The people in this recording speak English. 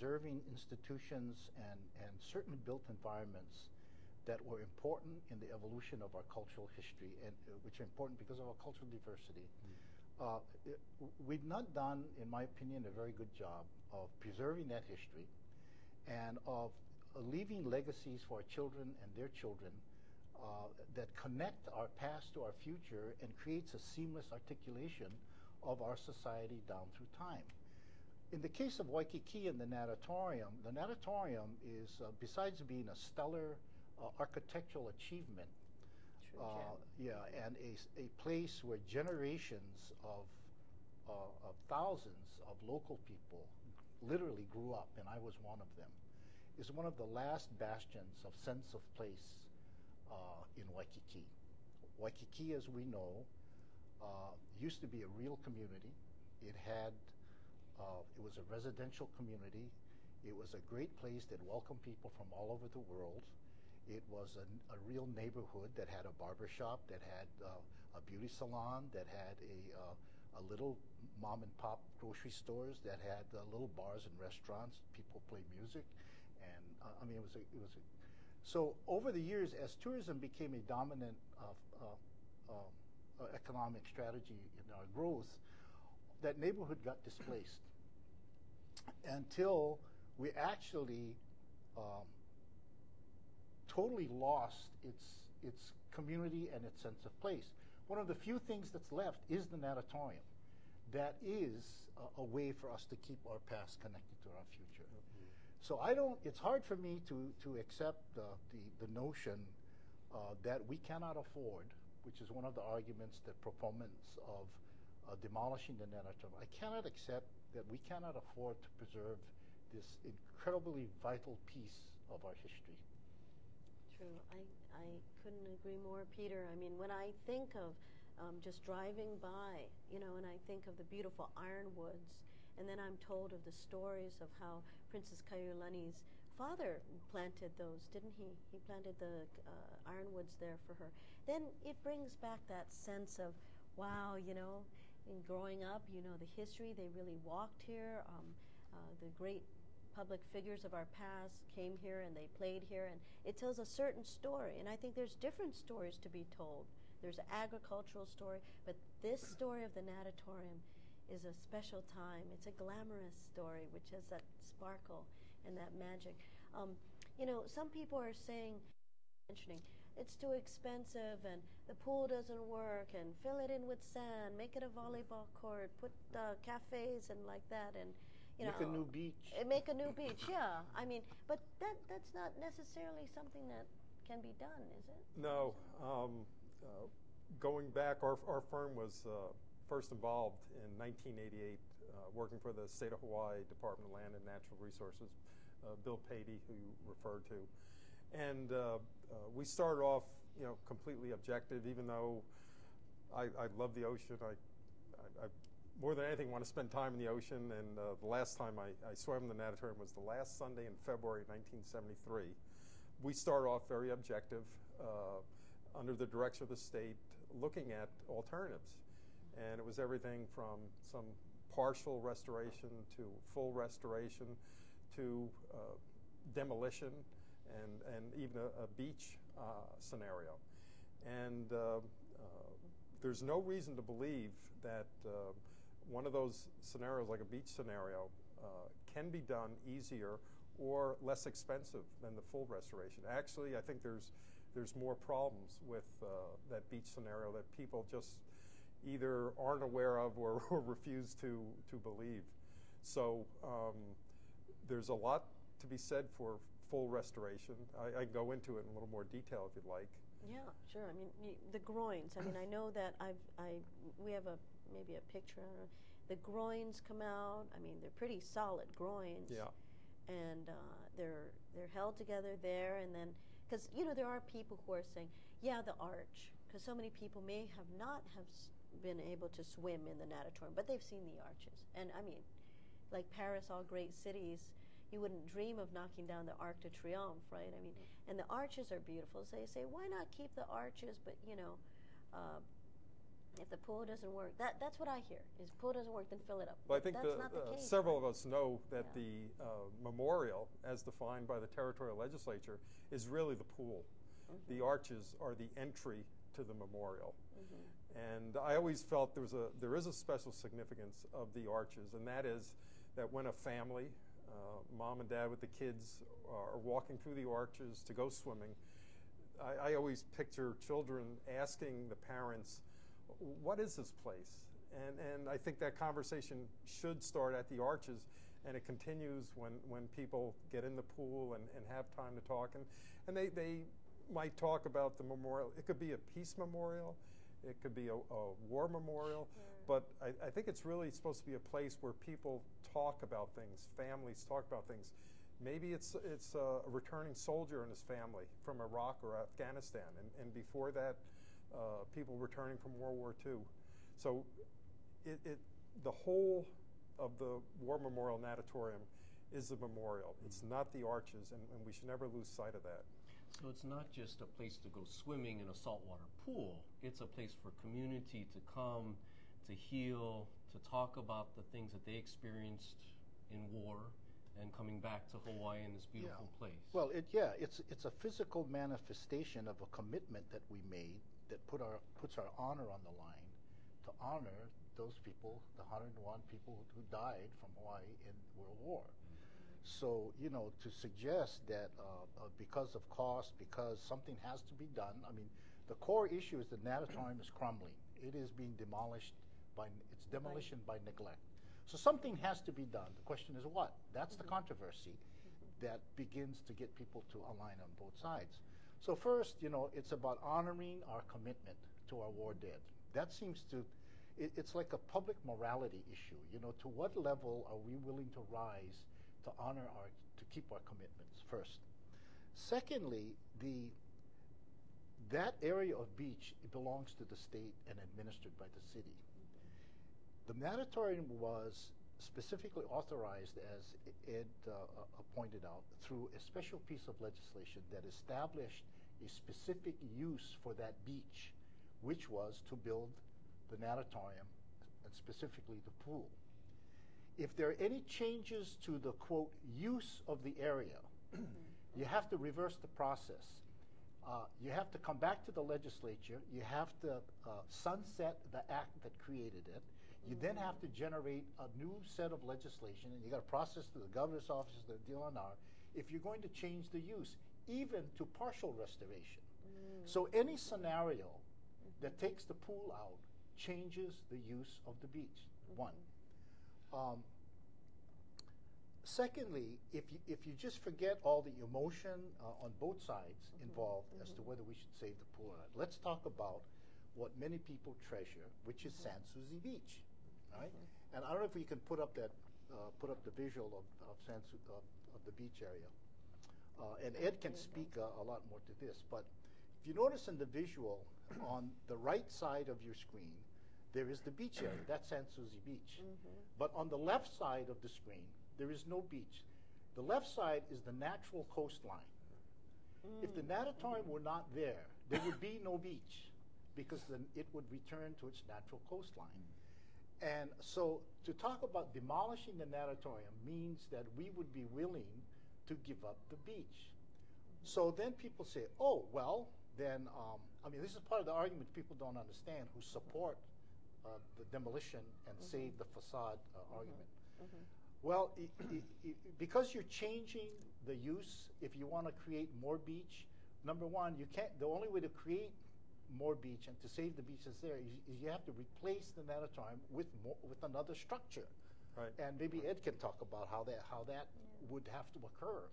preserving institutions and certain built environments that were important in the evolution of our cultural history, and which are important because of our cultural diversity. We've not done, in my opinion, a very good job of preserving that history and of leaving legacies for our children and their children that connect our past to our future and creates a seamless articulation of our society down through time. In the case of Waikiki and the Natatorium is, besides being a stellar architectural achievement, and a place where generations of thousands of local people literally grew up, and I was one of them, is one of the last bastions of sense of place in Waikiki. Waikiki, as we know, used to be a real community. It was a residential community. It was a great place that welcomed people from all over the world. It was a real neighborhood that had a barber shop, that had a beauty salon, that had a little mom and pop grocery stores, that had little bars and restaurants. People play music, and I mean, so over the years, as tourism became a dominant economic strategy in our growth, that neighborhood got displaced until we actually totally lost its community and its sense of place. One of the few things that's left is the Natatorium. That is a way for us to keep our past connected to our future. So it's hard for me to accept the notion that we cannot afford, which is one of the arguments that proponents of demolishing the Natatorium. I cannot accept that we cannot afford to preserve this incredibly vital piece of our history. True. I couldn't agree more, Peter. I mean, when I think of just driving by, and I think of the beautiful ironwoods, and then I'm told of the stories of how Princess Kaiulani's father planted those, didn't he? He planted the ironwoods there for her. Then it brings back that sense of, wow, in growing up, the history, they really walked here. The great public figures of our past came here and they played here, and it tells a certain story. And I think there's different stories to be told. There's an agricultural story, but this story of the Natatorium is a special time. It's a glamorous story, which has that sparkle and that magic. Some people are mentioning it's too expensive and the pool doesn't work, and fill it in with sand, make it a volleyball court, put cafes and like that, and make a new beach. Make a new beach, yeah. I mean, but that's not necessarily something that can be done, is it? No. Going back, our firm was first involved in 1988, working for the State of Hawaii Department of Land and Natural Resources, Bill Patey, who you referred to. And we started off, completely objective, even though I love the ocean. I more than anything want to spend time in the ocean, and the last time I swam in the Natatorium was the last Sunday in February 1973. We started off very objective, under the direction of the state, looking at alternatives. And it was everything from some partial restoration to full restoration to demolition and even a beach scenario. And there's no reason to believe that one of those scenarios, like a beach scenario, can be done easier or less expensive than the full restoration. Actually, I think there's more problems with that beach scenario that people just either aren't aware of or refuse to believe. So there's a lot to be said for full restoration. I go into it in a little more detail if you'd like. Yeah, sure. I mean, the groins. I mean, I know that we have maybe a picture. I don't know. The groins come out. I mean, they're pretty solid groins. Yeah. And they're held together there, and then because there are people who are saying, yeah, the arch, because so many people may have not have been able to swim in the Natatorium, but they've seen the arches. And I mean, like Paris, all great cities, you wouldn't dream of knocking down the Arc de Triomphe, right? I mean, and the arches are beautiful. So they say, why not keep the arches? But If the pool doesn't work, that's what I hear, is pool doesn't work, then fill it up. Well, I think that's not the case. several of us know that Yeah. the memorial, as defined by the territorial legislature, is really the pool. The arches are the entry to the memorial. And I always felt there is a special significance of the arches, and that is that when a family, mom and dad with the kids, are walking through the arches to go swimming, I always picture children asking the parents, what is this place? And I think that conversation should start at the arches, and it continues when people get in the pool and have time to talk. And they might talk about the memorial. It could be a peace memorial. It could be a war memorial. But I think it's really supposed to be a place where people talk about things, families talk about things. Maybe it's a returning soldier and his family from Iraq or Afghanistan, and before that, people returning from World War II. So the whole of the War Memorial Natatorium is the memorial. It's not the arches, and we should never lose sight of that. So it's not just a place to go swimming in a saltwater pool. It's a place for community to come, to heal, to talk about the things that they experienced in war, and coming back to Hawaii in this beautiful place. Well, it's a physical manifestation of a commitment that we made that puts our honor on the line to honor those people, the 101 people who died from Hawaii in World War. So, to suggest that because of cost, because something has to be done, I mean, the core issue is the natatorium is crumbling. It is being demolished it's demolition by neglect. So something has to be done. The question is what? That's the controversy that begins to get people to align on both sides. So first, it's about honoring our commitment to our war dead. That seems to, it's like a public morality issue. To what level are we willing to rise to honor to keep our commitments first? Secondly, that area of beach, it belongs to the state and administered by the city. The natatorium was specifically authorized, as Ed pointed out, through a special piece of legislation that established a specific use for that beach, which was to build the natatorium, and specifically the pool. If there are any changes to the, quote, use of the area, you have to reverse the process. You have to come back to the legislature. You have to sunset the act that created it. You then have to generate a new set of legislation, and you got to process through the governor's office, the DLNR, if you're going to change the use, even to partial restoration. So any scenario that takes the pool out changes the use of the beach, one. Secondly, if you just forget all the emotion on both sides involved as to whether we should save the pool or not, let's talk about what many people treasure, which is Sans Souci Beach, right? And I don't know if we can put up the visual of the beach area, and Ed can speak a lot more to this. But if you notice in the visual on the right side of your screen, there is the beach area. That's Sans Souci Beach. But on the left side of the screen, there is no beach. The left side is the natural coastline. If the natatorium were not there, there would be no beach, because then it would return to its natural coastline. And so to talk about demolishing the natatorium means that we would be willing to give up the beach. So then people say, oh, well, then, I mean, this is part of the argument people don't understand who support the demolition and save the facade argument. Well, because you're changing the use, if you want to create more beach, number one, you can't, the only way to create more beach and to save the beach that's there is you have to replace the natatorium with another structure. Right. And maybe Ed can talk about how that would have to occur.